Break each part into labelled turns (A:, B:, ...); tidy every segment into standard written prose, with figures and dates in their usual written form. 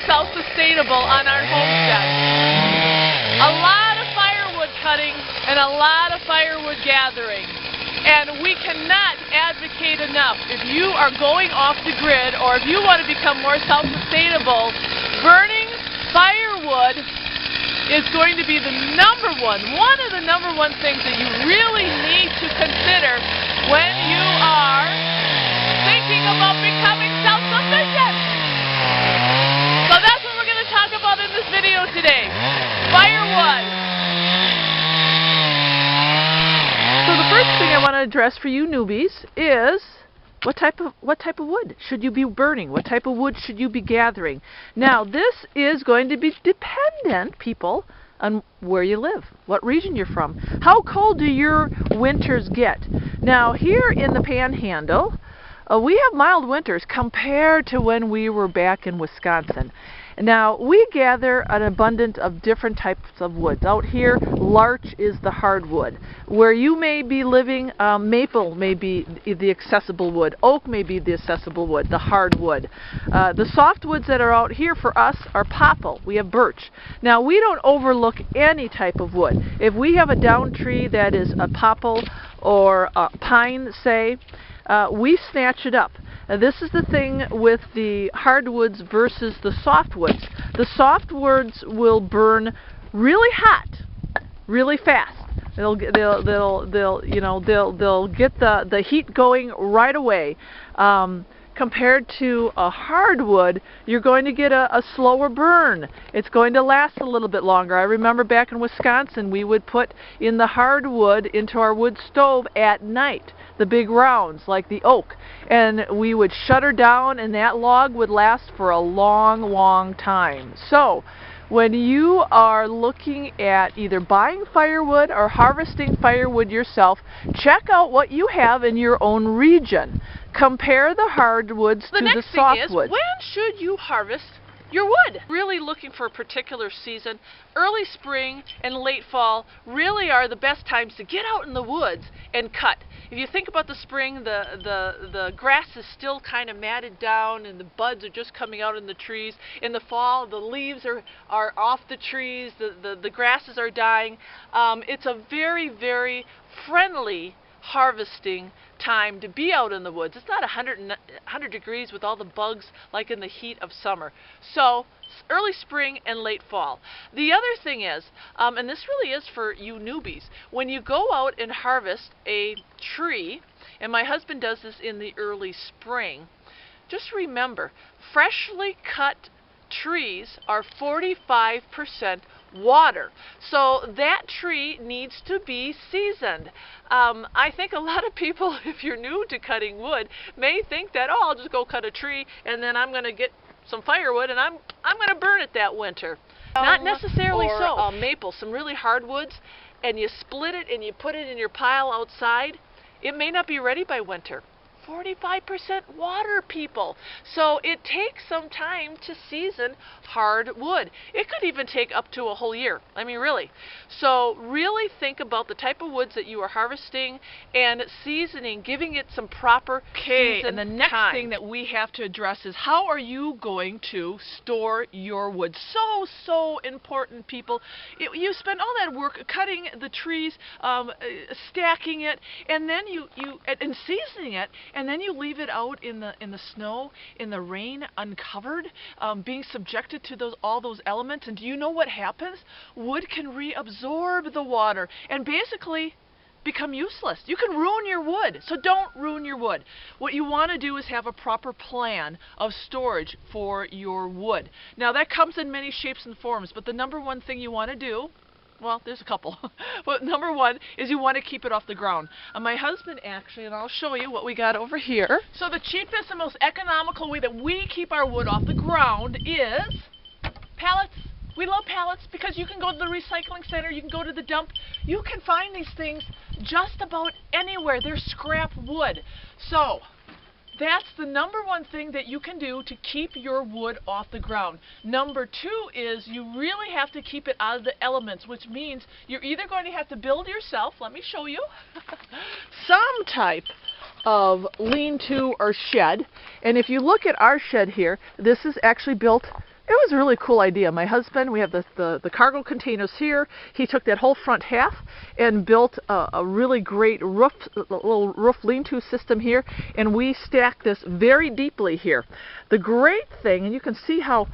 A: self-sustainable on our homestead. A lot of firewood cutting and a lot of firewood gathering. And we cannot advocate enough, if you are going off the grid or if you want to become more self-sustainable, burning firewood is going to be the one of the number one things that you really need to consider when you are thinking about becoming self-sufficient. So that's what we're going to talk about in this video today. Firewood. So the first thing I want to address for you newbies is what type of wood should you be burning? What type of wood should you be gathering? Now this is going to be dependent, people, on where you live, what region you're from. How cold do your winters get? Now here in the Panhandle, we have mild winters compared to when we were back in Wisconsin. Now, we gather an abundance of different types of woods. Out here, larch is the hardwood. Where you may be living, maple may be the accessible wood. Oak may be the accessible wood, the hardwood. The softwoods that are out here for us are popple. We have birch. Now, we don't overlook any type of wood. If we have a down tree that is a popple or a pine, say, we snatch it up. Now, this is the thing with the hardwoods versus the softwoods. The softwoods will burn really hot, really fast. They'll get the heat going right away. Compared to a hardwood, you're going to get a slower burn. It's going to last a little bit longer. I remember back in Wisconsin, we would put in the hardwood into our wood stove at night, the big rounds like the oak, and we would shut her down and that log would last for a long, long time. So when you are looking at either buying firewood or harvesting firewood yourself, check out what you have in your own region. Compare the hardwoods to the softwoods. The next thing is, when should you harvest your wood? Really looking for a particular season. Early spring and late fall really are the best times to get out in the woods and cut. If you think about the spring, the grass is still kind of matted down and the buds are just coming out in the trees. In the fall, the leaves are off the trees, the grasses are dying. It's a very, very friendly harvesting time to be out in the woods. It's not 100 degrees with all the bugs like in the heat of summer. So early spring and late fall. The other thing is, and this really is for you newbies, when you go out and harvest a tree, and my husband does this in the early spring, just remember, freshly cut trees are 45% water. So that tree needs to be seasoned. I think a lot of people, if you're new to cutting wood, may think that, oh, I'll just go cut a tree and then I'm going to get some firewood and I'm going to burn it that winter. Not necessarily so. Maple, some really hardwoods, and you split it and you put it in your pile outside, it may not be ready by winter. 45% water, people. So it takes some time to season hardwood. It could even take up to a whole year. I mean, really. So really think about the type of woods that you are harvesting and seasoning, giving it some proper season and the next thing that we have to address is, how are you going to store your wood? So important, people. You spend all that work cutting the trees, stacking it, and then and seasoning it, and then you leave it out in the snow, in the rain, uncovered, being subjected to all those elements. And do you know what happens? Wood can reabsorb the water and basically become useless. You can ruin your wood, so don't ruin your wood. What you want to do is have a proper plan of storage for your wood. Now that comes in many shapes and forms, but the number one thing you want to do, well, there's a couple, but number one is you want to keep it off the ground. My husband actually, and I'll show you what we got over here. So the cheapest and most economical way that we keep our wood off the ground is pallets. We love pallets because you can go to the recycling center, you can go to the dump, you can find these things just about anywhere. They're scrap wood. So that's the number one thing that you can do to keep your wood off the ground. Number two is you really have to keep it out of the elements, which means you're either going to have to build yourself, let me show you, some type of lean-to or shed. And if you look at our shed here, this is actually built It was a really cool idea. My husband, we have the cargo containers here. He took that whole front half and built a really great little roof lean-to system here, and we stacked this very deeply here. The great thing, and you can see how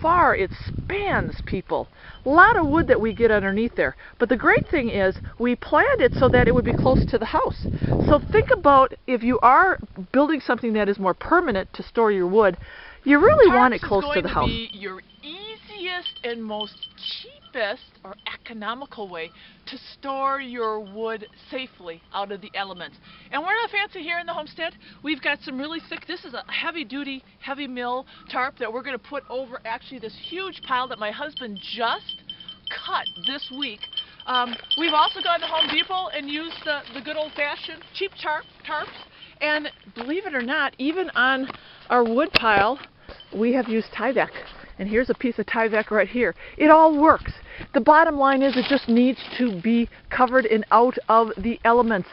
A: far it spans, people. A lot of wood that we get underneath there. But the great thing is we planned it so that it would be close to the house. So think about if you are building something that is more permanent to store your wood, you really want it close to the house.
B: Tarps is going to be your easiest and most cheapest or economical way to store your wood safely out of the elements. And we're not fancy here in the homestead. We've got some really thick, this is a heavy duty, heavy mill tarp that we're going to put over actually this huge pile that my husband just cut this week. We've also gone to Home Depot and used the good old-fashioned cheap tarps. And believe it or not, even on our wood pile, we have used Tyvek. And here's a piece of Tyvek right here. It all works. The bottom line is it just needs to be covered and out of the elements.